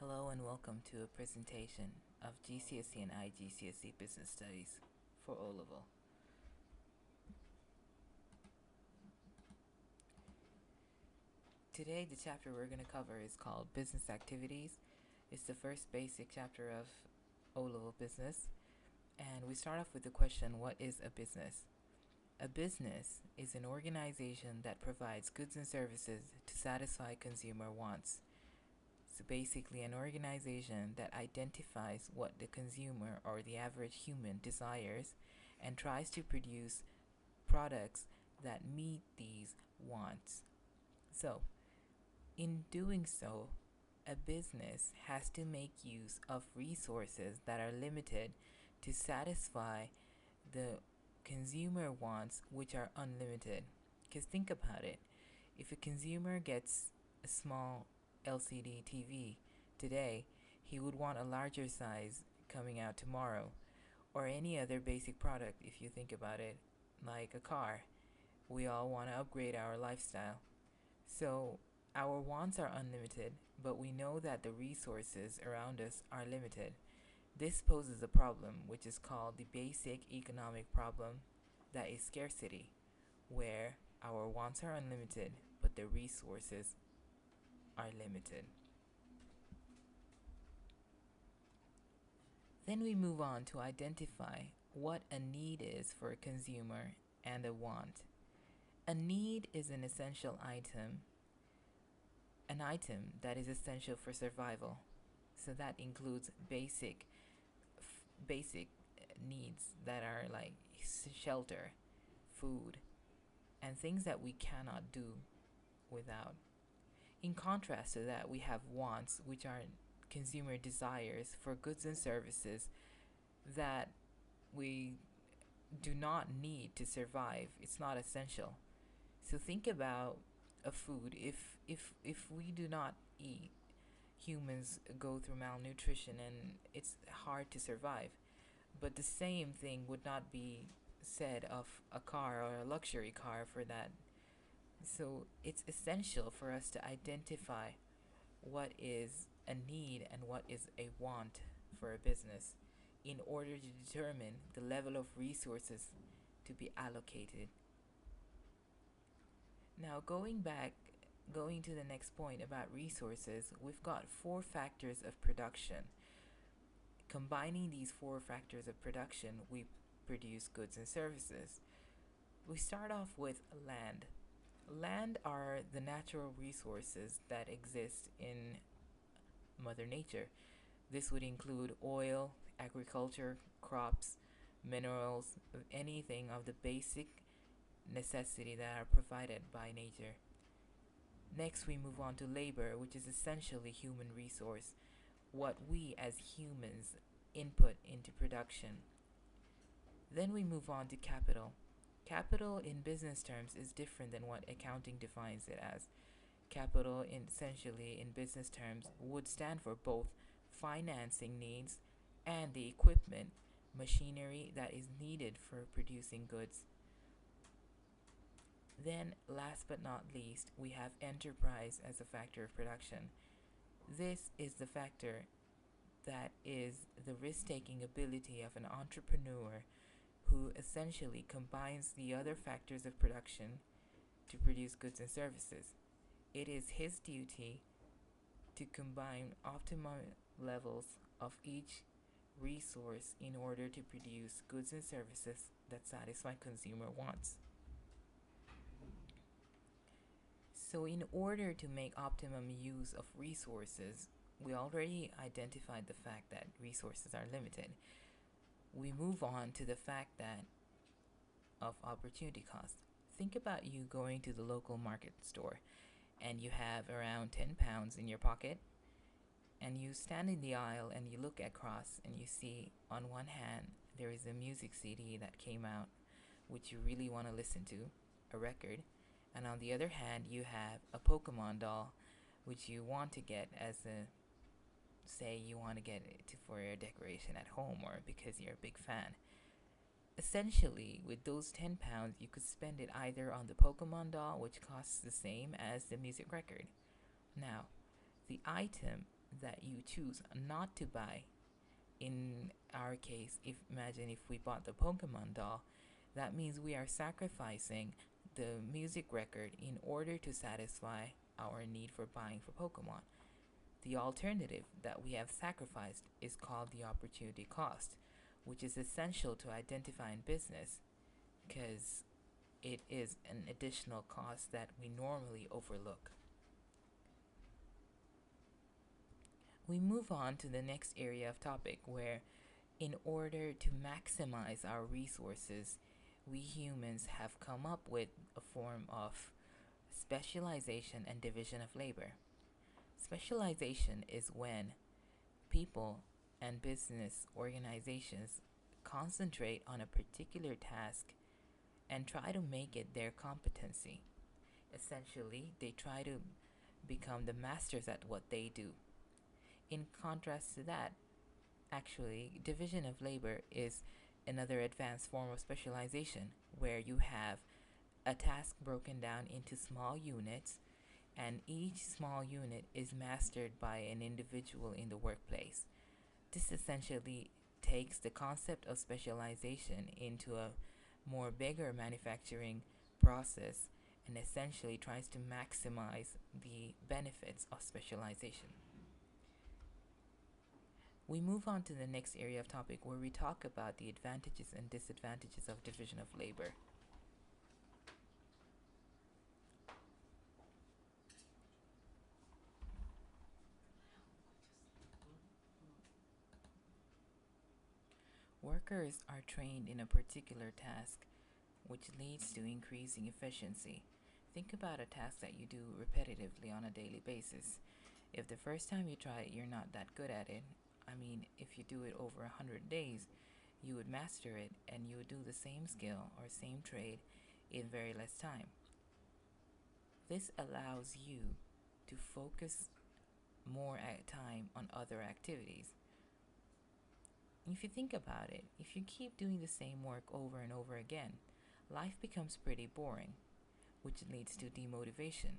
Hello and welcome to a presentation of GCSE and IGCSE Business Studies for O-Level. Today the chapter we're going to cover is called Business Activities. It's the first basic chapter of O-Level Business, and we start off with the question, what is a business? A business is an organization that provides goods and services to satisfy consumer wants. So basically an organization that identifies what the consumer or the average human desires and tries to produce products that meet these wants. So in doing so, a business has to make use of resources that are limited to satisfy the consumer wants, which are unlimited. Because think about it, if a consumer gets a small LCD TV today, he would want a larger size coming out tomorrow, or any other basic product. If you think about it, like a car, we all want to upgrade our lifestyle. So our wants are unlimited, but we know that the resources around us are limited. This poses a problem which is called the basic economic problem, that is scarcity, where our wants are unlimited but the resources are limited. Then we move on to identify what a need is for a consumer and a want. A need is an essential item, an item that is essential for survival. So that includes basic needs that are like shelter, food, and things that we cannot do without. In contrast to that, we have wants, which are consumer desires for goods and services that we do not need to survive. It's not essential. So think about a food. If we do not eat, humans go through malnutrition and it's hard to survive. But the same thing would not be said of a car or a luxury car for that. So it's essential for us to identify what is a need and what is a want for a business in order to determine the level of resources to be allocated. Now going to the next point about resources, we've got 4 factors of production. Combining these 4 factors of production, we produce goods and services. We start off with land. Land are the natural resources that exist in Mother Nature. This would include oil, agriculture, crops, minerals, anything of the basic necessity that are provided by nature. Next, we move on to labor, which is essentially human resource, what we as humans input into production. Then we move on to capital. Capital in business terms is different than what accounting defines it as. Capital essentially in business terms would stand for both financing needs and the equipment, machinery that is needed for producing goods. Then last but not least, we have enterprise as a factor of production. This is the factor that is the risk-taking ability of an entrepreneur who essentially combines the other factors of production to produce goods and services. It is his duty to combine optimal levels of each resource in order to produce goods and services that satisfy consumer wants. So in order to make optimum use of resources, we already identified the fact that resources are limited. We move on to the fact that of opportunity cost. Think about you going to the local market store and you have around 10 pounds in your pocket, and you stand in the aisle and you look across and you see on one hand there is a music CD that came out which you really want to listen to, a record, and on the other hand you have a Pokemon doll which you want to get as a, say you want to get it for your decoration at home or because you're a big fan. Essentially, with those 10 pounds, you could spend it either on the Pokemon doll, which costs the same as the music record. Now, the item that you choose not to buy. In our case, if imagine if we bought the Pokemon doll, that means we are sacrificing the music record in order to satisfy our need for buying for Pokemon. The alternative that we have sacrificed is called the opportunity cost, which is essential to identify in business because it is an additional cost that we normally overlook. We move on to the next area of topic where, in order to maximize our resources, we humans have come up with a form of specialization and division of labor. Specialization is when people and business organizations concentrate on a particular task and try to make it their competency. Essentially, they try to become the masters at what they do. In contrast to that, actually, division of labor is another advanced form of specialization where you have a task broken down into small units, and each small unit is mastered by an individual in the workplace. This essentially takes the concept of specialization into a more bigger manufacturing process and essentially tries to maximize the benefits of specialization. We move on to the next area of topic where we talk about the advantages and disadvantages of division of labor. Workers are trained in a particular task, which leads to increasing efficiency. Think about a task that you do repetitively on a daily basis. If the first time you try it, you're not that good at it, if you do it over 100 days, you would master it and you would do the same skill or same trade in very less time. This allows you to focus more time on other activities. If you think about it, if you keep doing the same work over and over again, life becomes pretty boring, which leads to demotivation.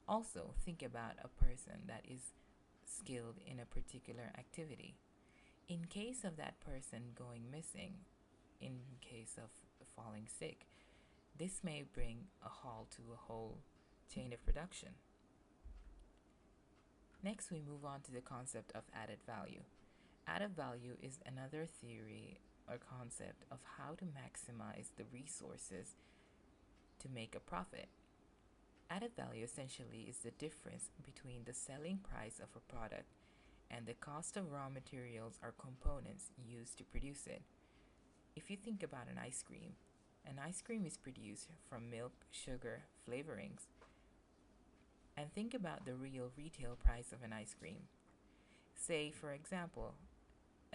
Also, think about a person that is skilled in a particular activity. In case of that person going missing, in case of falling sick, this may bring a halt to a whole chain of production. Next, we move on to the concept of added value. Added value is another theory or concept of how to maximize the resources to make a profit. Added value essentially is the difference between the selling price of a product and the cost of raw materials or components used to produce it. If you think about an ice cream is produced from milk, sugar, flavorings. And think about the real retail price of an ice cream. Say, for example,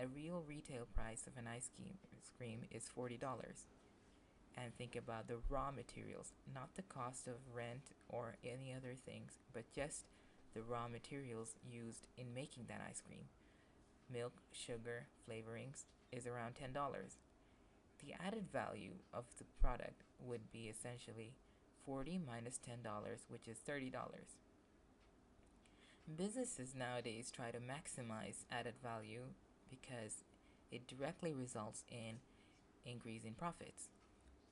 a real retail price of an ice cream is $40. And think about the raw materials, not the cost of rent or any other things, but just the raw materials used in making that ice cream. Milk, sugar, flavorings is around $10. The added value of the product would be essentially 40 minus $10, which is $30. Businesses nowadays try to maximize added value because it directly results in increase in profits.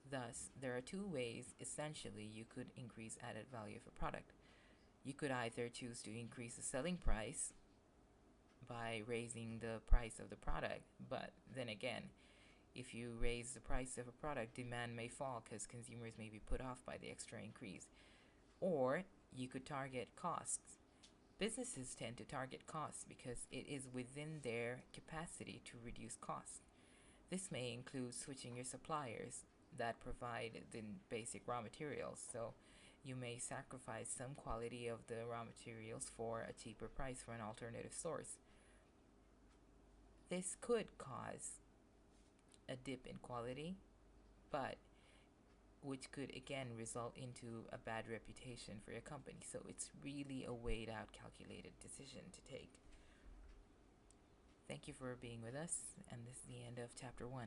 Thus, there are two ways essentially you could increase added value of a product. You could either choose to increase the selling price by raising the price of the product, but then again, if you raise the price of a product, demand may fall because consumers may be put off by the extra increase. Or you could target costs. Businesses tend to target costs because it is within their capacity to reduce costs. This may include switching your suppliers that provide the basic raw materials, so you may sacrifice some quality of the raw materials for a cheaper price for an alternative source. This could cause a dip in quality, but which could again result into a bad reputation for your company. So it's really a weighed out, calculated decision to take. Thank you for being with us, and this is the end of chapter 1.